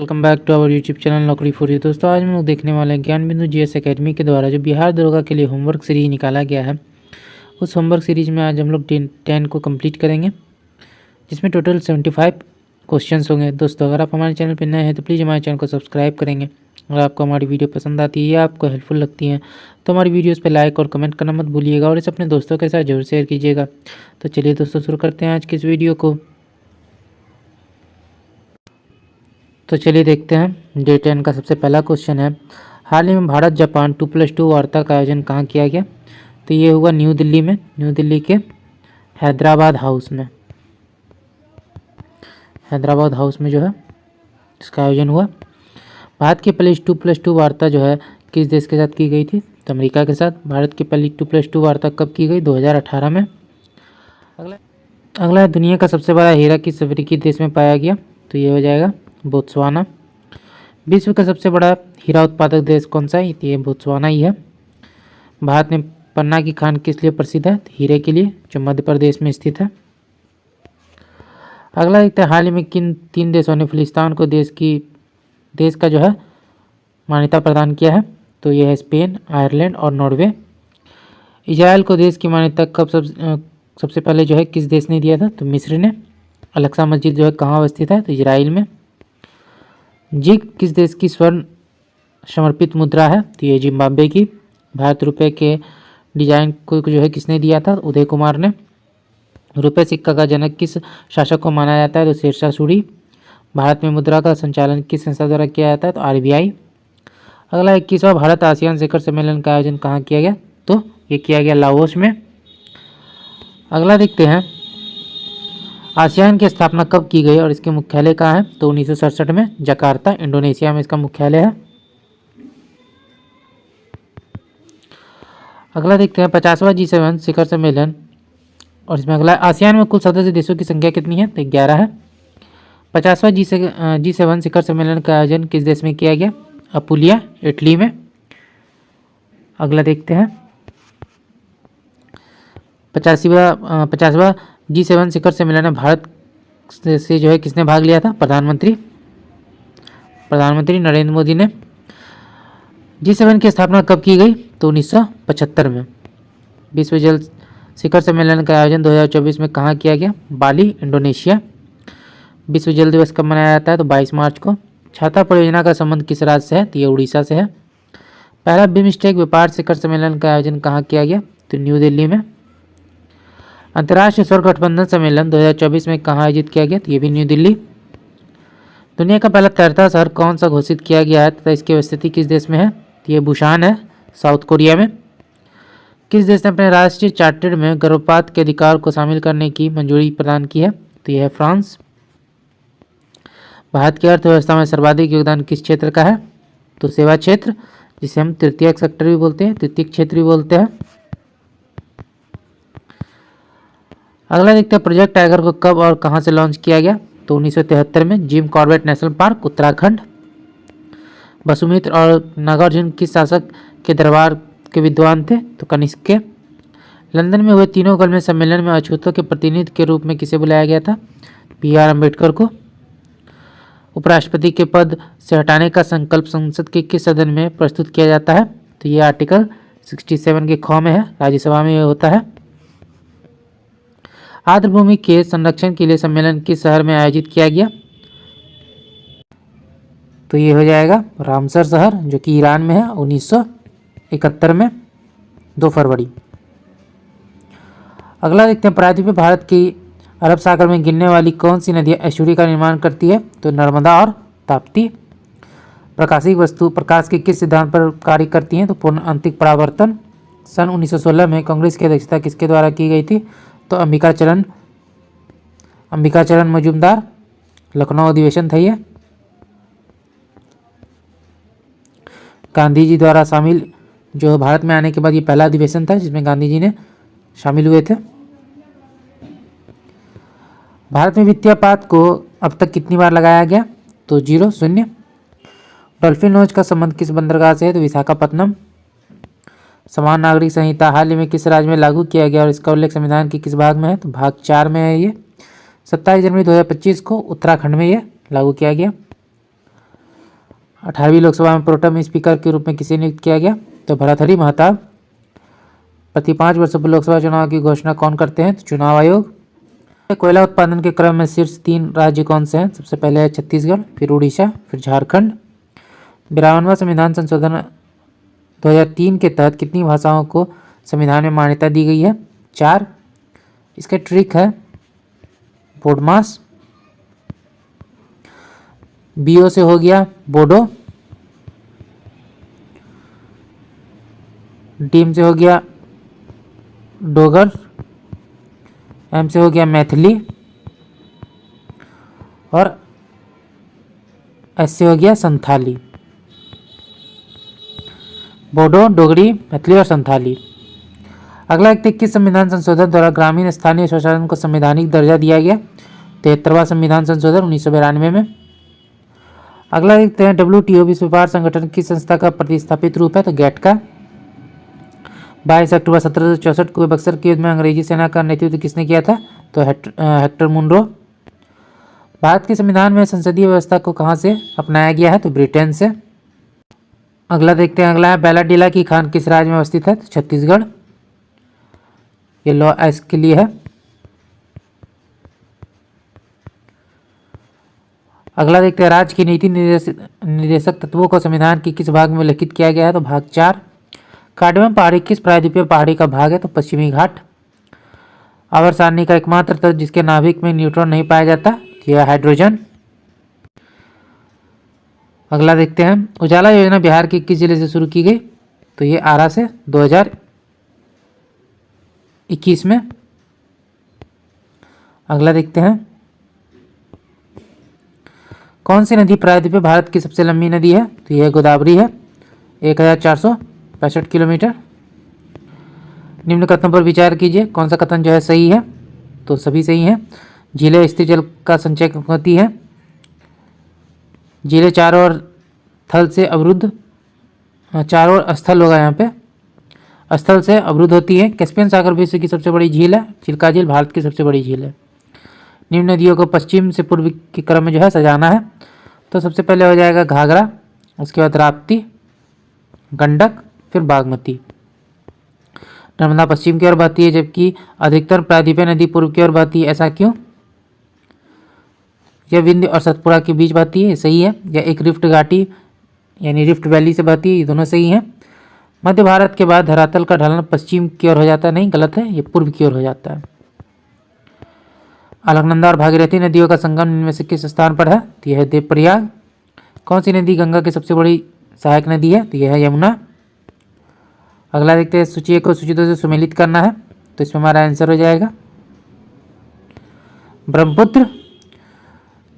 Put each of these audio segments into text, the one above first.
Welcome back to our YouTube channel नौकरी for you. दोस्तों आज हम लोग देखने वाले हैं ज्ञान बिंदु जीएस एकेडमी के द्वारा जो बिहार दरोगा के लिए होमवर्क सीरीज निकाला गया है। उस होमवर्क सीरीज में आज हम लोग 10 को कंप्लीट करेंगे, जिसमें टोटल 75 क्वेश्चंस होंगे। दोस्तों अगर आप हमारे चैनल पर नए हैं तो प्लीज़ हमारे चैनल को सब्सक्राइब करेंगे। अगर आपको हमारी वीडियो पसंद आती है या आपको हेल्पफुल लगती है तो हमारी वीडियोस पे लाइक और कमेंट करना मत भूलिएगा और इसे अपने दोस्तों के साथ जरूर शेयर कीजिएगा। तो चलिए दोस्तों शुरू करते हैं आज की इस वीडियो को। तो चलिए देखते हैं। डे 10 का सबसे पहला क्वेश्चन है, हाल ही में भारत जापान 2+2 वार्ता का आयोजन कहाँ किया गया? तो ये हुआ न्यू दिल्ली में, न्यू दिल्ली के हैदराबाद हाउस में। हैदराबाद हाउस में जो है इसका आयोजन हुआ। भारत की पहली 2+2 वार्ता जो है किस देश के साथ की गई थी? तो अमेरिका के साथ। भारत की पहली 2+2 वार्ता कब की गई? 2018 में। अगला है, दुनिया का सबसे बड़ा हीरा किस अफ्रीकी देश में पाया गया? तो ये हो जाएगा बोत्सवाना। विश्व का सबसे बड़ा हीरा उत्पादक देश कौन सा है? ये बोत्सवाना ही है। भारत में पन्ना की खान किस लिए प्रसिद्ध है? हीरे के लिए, जो मध्य प्रदेश में स्थित है। अगला देखते हैं, हाल ही में किन 3 देशों ने फिलिस्तीन को देश का जो है मान्यता प्रदान किया है? तो यह है स्पेन, आयरलैंड और नॉर्वे। इजराइल को देश की मान्यता कब सबसे पहले जो है किस देश ने दिया था? तो मिस्र ने। अल-अक्सा मस्जिद जो है कहाँ अवस्थित है? तो इजराइल में। जिग किस देश की स्वर्ण समर्पित मुद्रा है? तो ये जिम्बाब्वे की। भारत रुपए के डिजाइन को जो है किसने दिया था? उदय कुमार ने। रुपए सिक्का का जनक किस शासक को माना जाता है? तो शेरशाह सूरी। भारत में मुद्रा का संचालन किस संस्था द्वारा किया जाता है? तो आरबीआई। अगला 21वां भारत आसियान शिखर सम्मेलन का आयोजन कहाँ किया गया? तो ये किया गया लाओस में। अगला देखते हैं, आसियान की स्थापना कब की गई और इसके मुख्यालय कहाँ है? तो 1967 में जकार्ता, इंडोनेशिया में इसका मुख्यालय है। अगला देखते हैं 50वां G7 शिखर सम्मेलन, और इसमें अगला आसियान में कुल सदस्य देशों की संख्या कितनी है? तो 11 है। 50वां G7 शिखर सम्मेलन का आयोजन किस देश में किया गया? अपुलिया, इटली में। अगला देखते हैं 50वां G7 शिखर सम्मेलन में भारत से जो है किसने भाग लिया था? प्रधानमंत्री नरेंद्र मोदी ने। G7 की स्थापना कब की गई? तो 1975 में। विश्व जल शिखर सम्मेलन का आयोजन 2024 में कहाँ किया गया? बाली, इंडोनेशिया। विश्व जल दिवस कब मनाया जाता है? तो 22 मार्च को। छाता परियोजना का संबंध किस राज्य से है? तो ये उड़ीसा से है। पहला बिम्स्टेक व्यापार शिखर सम्मेलन का आयोजन कहाँ किया गया? तो न्यू दिल्ली में। अंतर्राष्ट्रीय सौर गठबंधन सम्मेलन 2024 में कहाँ आयोजित किया गया? तो ये भी न्यू दिल्ली। दुनिया का पहला तैरता शहर कौन सा घोषित किया गया है तथा इसकी स्थिति किस देश में है? तो ये बुसान है, साउथ कोरिया में। किस देश ने अपने राष्ट्रीय चार्टर में गर्भपात के अधिकार को शामिल करने की मंजूरी प्रदान की है? तो यह है फ्रांस। भारत की अर्थव्यवस्था में सर्वाधिक योगदान किस क्षेत्र का है? तो सेवा क्षेत्र, जिसे हम तृतीयक सेक्टर भी बोलते हैं, तृतीयक क्षेत्र भी बोलते हैं। अगला देखते हैं, प्रोजेक्ट टाइगर को कब और कहां से लॉन्च किया गया? तो 1973 में, Jim Corbett national park, Uttarakhand. Vasumitra और नागार्जुन किस शासक के दरबार के विद्वान थे? तो कनिष्क के। लंदन में हुए तीनों गोलमेज सम्मेलन में अछूतों के प्रतिनिधि के रूप में किसे बुलाया गया था? BR अम्बेडकर को। उपराष्ट्रपति के पद से हटाने का संकल्प संसद के किस सदन में प्रस्तुत किया जाता है? तो ये आर्टिकल 67 के ख में है, राज्यसभा में यह होता है। आर्द्रभूमि के संरक्षण के लिए सम्मेलन किस शहर में आयोजित किया गया? तो ये हो जाएगा रामसर शहर, जो कि ईरान में है, 1971 में 2 फरवरी। अगला देखते हैं, प्रायद्वीपीय भारत की अरब सागर में गिरने वाली कौन सी नदियाँ एस्चुरी का निर्माण करती है? तो नर्मदा और ताप्ती। प्रकाशिक वस्तु प्रकाश के किस सिद्धांत पर कार्य करती हैं? तो पूर्ण आंतरिक परावर्तन। सन 1916 में कांग्रेस की अध्यक्षता किसके द्वारा की गई थी? तो अंबिका चरण मजूमदार। लखनऊ अधिवेशन था ये। गांधी जी द्वारा शामिल जो भारत में आने के बाद ये पहला अधिवेशन था जिसमें गांधी जी ने शामिल हुए थे। भारत में वित्तीय आपात को अब तक कितनी बार लगाया गया? तो 0 डॉल्फिन लॉन्च का संबंध किस बंदरगाह से है? तो विशाखापत्तनम। समान नागरिक संहिता हाल ही में किस राज्य में लागू किया गया और इसका उल्लेख संविधान के किस भाग में है? तो भाग 4 में है ये। 27 जनवरी 2025 को उत्तराखंड में ये लागू किया गया। 18वीं लोकसभा में प्रोटेम स्पीकर के रूप में किसे नियुक्त किया गया? तो भर्तृहरि महताब। प्रति 5 वर्षों पर लोकसभा चुनाव की घोषणा कौन करते हैं? तो चुनाव आयोग। कोयला उत्पादन के क्रम में शीर्ष 3 राज्य कौन से हैं? सबसे पहले है छत्तीसगढ़, फिर उड़ीसा, फिर झारखंड। 52वां संविधान संशोधन 2003 के तहत कितनी भाषाओं को संविधान में मान्यता दी गई है? 4। इसका ट्रिक है बोडमास। बीओ से हो गया बोडो, डीम से हो गया डोगर, एम से हो गया मैथिली और एस से हो गया संथाली। बोडो, डोगरी, मैथिली और संथाली। अगला देखते किस संविधान संशोधन द्वारा ग्रामीण स्थानीय स्वशासन को संवैधानिक दर्जा दिया गया? 73वां संविधान संशोधन 1992 में। अगला देखते हैं WTO विश्व व्यापार संगठन की संस्था का प्रतिस्थापित रूप है? तो गैट का। 22 अक्टूबर 1764 को बक्सर के युद्ध में अंग्रेजी सेना का नेतृत्व किसने किया था? तो हेक्टर मुनरो। भारत के संविधान में संसदीय व्यवस्था को कहाँ से अपनाया गया है? तो ब्रिटेन से। अगला देखते हैं, अगला है बैलाडीला की खान किस राज्य में अवस्थित है? तो छत्तीसगढ़। ये लॉ एस के लिए है। अगला देखते हैं, राज्य की नीति निर्देशक तत्वों को संविधान के किस भाग में उल्लेखित किया गया है? तो भाग 4। कार्डमम पहाड़ी किस प्रायद्वीपीय पहाड़ी का भाग है? तो पश्चिमी घाट। आवर्त सारणी का एकमात्र तत्व जिसके नाभिक में न्यूट्रॉन नहीं पाया जाता, यह हाइड्रोजन। अगला देखते हैं, उजाला योजना बिहार के किस जिले से शुरू की गई? तो ये आरा से 2021 में। अगला देखते हैं, कौन सी नदी प्रायद्वीपीय भारत की सबसे लंबी नदी है? तो यह गोदावरी है, 1465 किलोमीटर। निम्न कथनों पर विचार कीजिए, कौन सा कथन जो है सही है? तो सभी सही हैं। झीलें स्थिर जल का संचय होती है। झीलें चारों ओर थल से अवरुद्ध, चारों ओर स्थल होगा यहाँ पे, स्थल से अवरुद्ध होती है। कैस्पियन सागर विश्व की सबसे बड़ी झील है। चिल्का झील भारत की सबसे बड़ी झील है। निम्न नदियों को पश्चिम से पूर्व के क्रम में जो है सजाना है। तो सबसे पहले हो जाएगा घाघरा, उसके बाद राप्ती, गंडक, फिर बागमती। नर्मदा पश्चिम की ओर बहती है जबकि अधिकतर प्रायद्वीपीय नदी पूर्व की ओर बहती है, ऐसा क्यों? यह विंध्य और सतपुड़ा के बीच बहती है, सही है। यह एक रिफ्ट घाटी यानी रिफ्ट वैली से बहती है, ये दोनों सही हैं। मध्य भारत के बाद धरातल का ढलान पश्चिम की ओर हो जाता है, नहीं, गलत है, ये पूर्व की ओर हो जाता है। अलकनंदा और भागीरथी नदियों का संगम इनमें से किस स्थान पर है? तो यह है देवप्रयाग। कौन सी नदी गंगा की सबसे बड़ी सहायक नदी है? तो यह है यमुना। अगला देखते हैं, सूची को सूची 2 से सुमेलित करना है, तो इसमें हमारा आंसर हो जाएगा ब्रह्मपुत्र,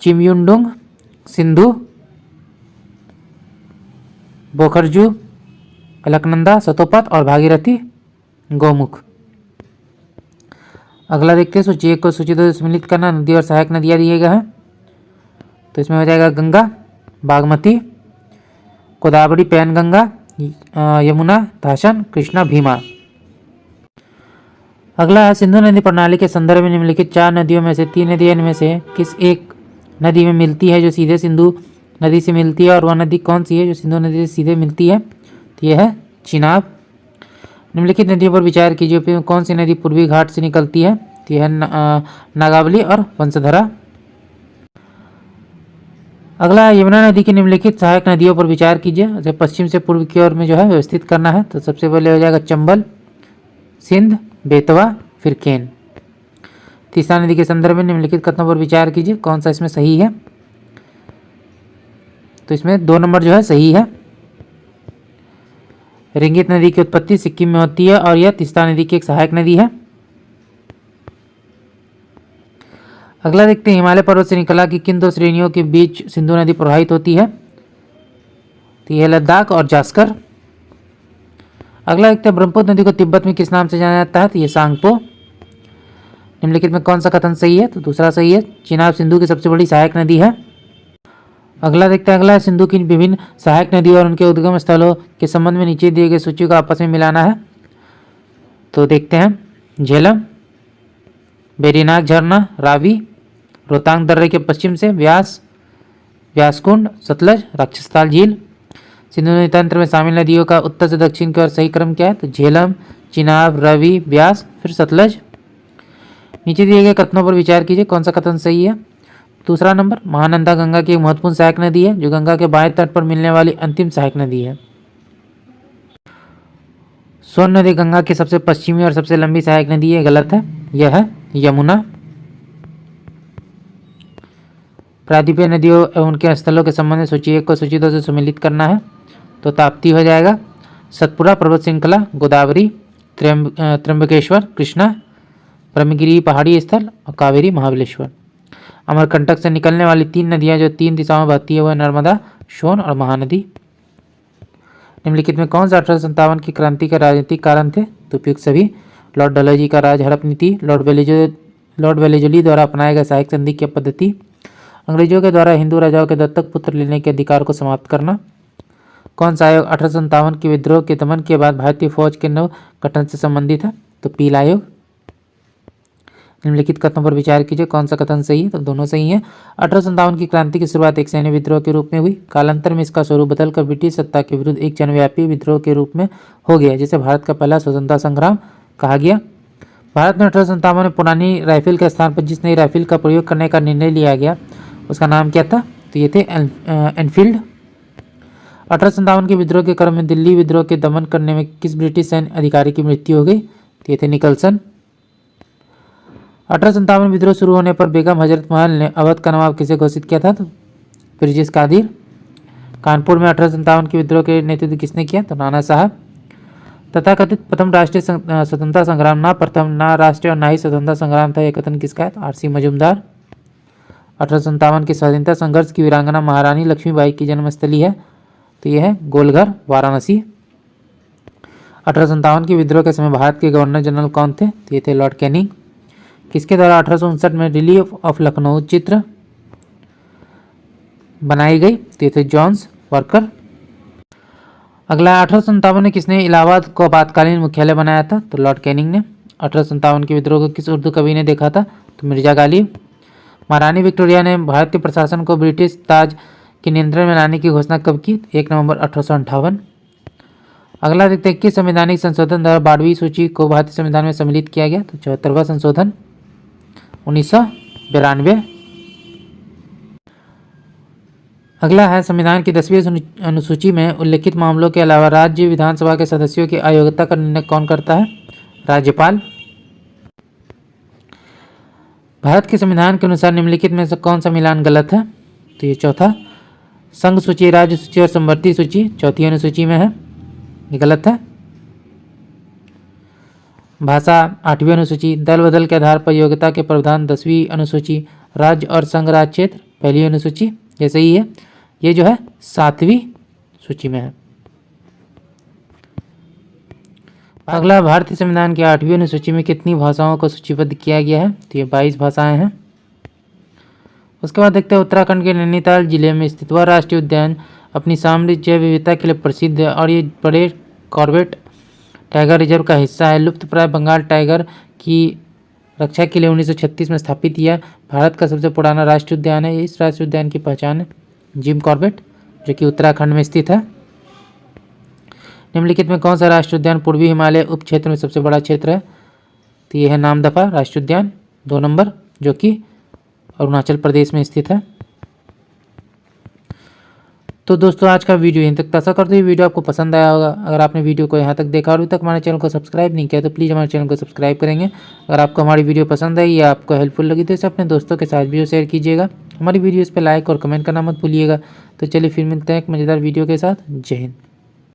चिमयुंडुंग, सिंधु, बोखरजू, अलकनंदा, सतोपत और भागीरथी गौमुख। अगला देखते हैं, सूची 1 को सूची 2 से सम्मिलित करना। नदी और सहायक नदियाँ दिए गए हैं, तो इसमें हो जाएगा गंगा, बागमती, गोदावरी, पैनगंगा, यमुना, ताशन, कृष्णा, भीमा। अगला है, सिंधु नदी प्रणाली के संदर्भ में निम्नलिखित 4 नदियों में से 3 नदियाँ इनमें से किस एक नदी में मिलती है जो सीधे सिंधु नदी से मिलती है, और वह नदी कौन सी है जो सिंधु नदी से सीधे मिलती है? तो यह है चिनाब। निम्नलिखित नदियों पर विचार कीजिए, कौन सी नदी पूर्वी घाट से निकलती है? तो यह है नागावली और वंशधरा। अगला है, यमुना नदी की निम्नलिखित सहायक नदियों पर विचार कीजिए, जैसे पश्चिम से पूर्व की ओर में जो है व्यवस्थित करना है। तो सबसे पहले हो जाएगा चंबल, सिंध, बेतवा, फिर केन। तीसरा नदी के संदर्भ में निम्नलिखित कथनों पर विचार कीजिए, कौन सा इसमें सही है? तो इसमें 2 नंबर जो है सही है। रिंगित नदी की उत्पत्ति सिक्किम में होती है और यह तीस्ता नदी की एक सहायक नदी है। अगला देखते हैं, हिमालय पर्वत श्रृंखला की किन 2 श्रेणियों के बीच सिंधु नदी प्रवाहित होती है? तो यह लद्दाख और जास्कर। अगला देखते हैं, ब्रह्मपुत्र नदी को तिब्बत में किस नाम से जाना जाता है? तो ये सांगपो। निम्नलिखित में कौन सा कथन सही है? तो दूसरा सही है। चिनाब सिंधु की सबसे बड़ी सहायक नदी है। अगला देखते हैं, अगला है, सिंधु की विभिन्न सहायक नदियों और उनके उद्गम स्थलों के संबंध में नीचे दिए गए सूची को आपस में मिलाना है। तो देखते हैं, झेलम, बेरीनाग झरना, रावी, रोहतांग दर्रे के पश्चिम से व्यास, व्यासकुंड, सतलज, राक्षसताल झील। सिंधु नदी तंत्र में शामिल नदियों का उत्तर से दक्षिण की ओर सही क्रम क्या है? तो झेलम, चिनाब, रवि, व्यास, फिर सतलज। नीचे दिए गए कथनों पर विचार कीजिए, कौन सा कथन सही है। दूसरा नंबर, महानंदा गंगा की एक महत्वपूर्ण सहायक नदी है जो गंगा के बाएं तट पर मिलने वाली अंतिम सहायक नदी है। सोन नदी गंगा की सबसे पश्चिमी और सबसे लंबी सहायक नदी है, गलत है, यह है यमुना। प्रायद्वीपीय नदियों एवं उनके स्थलों के संबंध में सूची 1 को सूची 2 से सम्मिलित करना है तो ताप्ती हो जाएगा। सतपुड़ा पर्वत श्रृंखला, गोदावरी, त्र्यंबकेश्वर, कृष्णा, ब्रह्मगिरी पहाड़ी स्थल और कावेरी महाबलेश्वर। अमरकंटक से निकलने वाली 3 नदियां जो 3 दिशाओं में बहती है वह नर्मदा, सोन और महानदी। निम्नलिखित में कौन सा 1857 की क्रांति के राजनीतिक कारण थे? तो उपयुक्त सभी। लॉर्ड डलहौजी का राज हड़प नीति, लॉर्ड वेलेजली द्वारा अपनाया गया सहायक संधि की पद्धति, अंग्रेजों के द्वारा हिंदू राजाओं के दत्तक पुत्र लेने के अधिकार को समाप्त करना। कौन सा आयोग 1857 के विद्रोह के दमन के बाद भारतीय फौज के नव गठन से संबंधित है? तो पील आयोग। निम्नलिखित कथनों पर विचार कीजिए, कौन सा कथन सही है? तो दोनों सही हैं। 1857 की क्रांति की शुरुआत एक सैन्य विद्रोह के रूप में हुई। कालांतर में इसका स्वरूप बदलकर ब्रिटिश सत्ता के विरुद्ध एक जनव्यापी विद्रोह के रूप में हो गया, जिसे भारत का पहला स्वतंत्रता संग्राम कहा गया। भारत में 1857 में पुरानी राइफल के स्थान पर जिस नई राइफल का प्रयोग करने का निर्णय लिया गया उसका नाम क्या था? तो ये थे एनफील्ड। 1857 के विद्रोह के क्रम में दिल्ली विद्रोह के दमन करने में किस ब्रिटिश सैन्य अधिकारी की मृत्यु हो गई? तो ये थे निकलसन। 1857 विद्रोह शुरू होने पर बेगम हजरत महल ने अवध का नवाब किसे घोषित किया था? तो ब्रिजेश कादिर। कानपुर में 1857 के विद्रोह के नेतृत्व किसने किया? तो नाना साहब। तथाकथित प्रथम राष्ट्रीय स्वतंत्रता संग्राम ना प्रथम, ना राष्ट्रीय और ना ही स्वतंत्रता संग्राम था, यह कथन किसका है? तो आरसी मजूमदार। 1857 के स्वाधीनता संघर्ष की वीरांगना महारानी लक्ष्मीबाई की जन्मस्थली है तो यह है गोलघर, वाराणसी। 1857 के विद्रोह के समय भारत के गवर्नर जनरल कौन थे? तो ये थे लॉर्ड कैनिंग। किसके द्वारा 1859 में रिलीफ ऑफ लखनऊ चित्र बनाई गई? तो ये थे जॉन्स वर्कर। अगला 1857 में किसने इलाहाबाद को आपातकालीन मुख्यालय बनाया था? तो लॉर्ड कैनिंग ने। 1857 के विद्रोह को किस उर्दू कवि ने देखा था? तो मिर्जा गालिब। महारानी विक्टोरिया ने भारतीय प्रशासन को ब्रिटिश ताज के नियंत्रण में लाने की घोषणा कब की? 1 नवंबर 1858। अगला देखते हैं कि संवैधानिक संशोधन द्वारा 12वीं सूची को भारतीय संविधान में सम्मिलित किया गया? तो 74वां संशोधन 1992। अगला है संविधान की 10वीं अनुसूची में उल्लेखित मामलों के अलावा राज्य विधानसभा के सदस्यों की अयोग्यता का निर्णय कौन करता है? राज्यपाल। भारत के संविधान के अनुसार निम्नलिखित में से कौन सा मिलान गलत है? तो ये चौथा। संघ सूची, राज्य सूची और संवर्ती सूची चौथी अनुसूची में है, ये गलत है। भाषा 8वीं अनुसूची, दल बदल के आधार पर योग्यता के प्रावधान 10वीं अनुसूची, राज्य और संघ राज्य क्षेत्र पहली अनुसूची, ये सही है। ये जो है 7वीं सूची में है। अगला भारतीय संविधान की 8वीं अनुसूची में कितनी भाषाओं को सूचीबद्ध किया गया है? तो ये 22 भाषाएं हैं। उसके बाद देखते हैं उत्तराखंड के नैनीताल जिले में स्थित वह राष्ट्रीय उद्यान अपनी समृद्ध जैव विविधता के लिए प्रसिद्ध है और ये बड़े कॉर्बेट टाइगर रिजर्व का हिस्सा है। लुप्तप्राय बंगाल टाइगर की रक्षा के लिए 1936 में स्थापित किया। भारत का सबसे पुराना राष्ट्रीय उद्यान है। इस राष्ट्रीय उद्यान की पहचान है जिम कॉर्बेट, जो कि उत्तराखंड में स्थित है। निम्नलिखित में कौन सा राष्ट्रीय उद्यान पूर्वी हिमालय उप क्षेत्र में सबसे बड़ा क्षेत्र है? तो यह है नामदफा राष्ट्रीय उद्यान 2 नंबर, जो कि अरुणाचल प्रदेश में स्थित है। तो दोस्तों आज का वीडियो यहीं तक। आशा करते हैं वीडियो आपको पसंद आया होगा। अगर आपने वीडियो को यहाँ तक देखा और अभी तक हमारे चैनल को सब्सक्राइब नहीं किया तो प्लीज़ हमारे चैनल को सब्सक्राइब करेंगे। अगर आपको हमारी वीडियो पसंद आई या आपको हेल्पफुल लगी तो इसे अपने दोस्तों के साथ भी शेयर कीजिएगा। हमारी वीडियोज़ पर लाइक और कमेंट करना मत भूलिएगा। तो चलिए फिर मिलते हैं एक मज़ेदार वीडियो के साथ। जय हिंद।